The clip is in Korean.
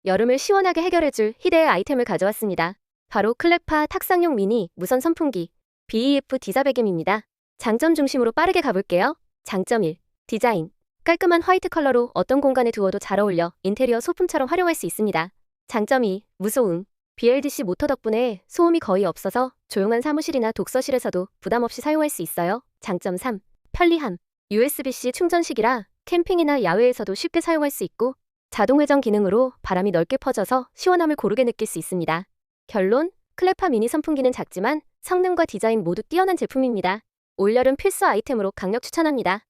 여름을 시원하게 해결해줄 희대의 아이템을 가져왔습니다. 바로 클레파 탁상용 미니 무선 선풍기 BEF 디자배김입니다. 장점 중심으로 빠르게 가볼게요. 장점 1. 디자인. 깔끔한 화이트 컬러로 어떤 공간에 두어도 잘 어울려 인테리어 소품처럼 활용할 수 있습니다. 장점 2. 무소음. BLDC 모터 덕분에 소음이 거의 없어서 조용한 사무실이나 독서실에서도 부담 없이 사용할 수 있어요. 장점 3. 편리함. USB-C 충전식이라 캠핑이나 야외에서도 쉽게 사용할 수 있고 자동 회전 기능으로 바람이 넓게 퍼져서 시원함을 고르게 느낄 수 있습니다. 결론, 클레파 미니 선풍기는 작지만 성능과 디자인 모두 뛰어난 제품입니다. 올여름 필수 아이템으로 강력 추천합니다.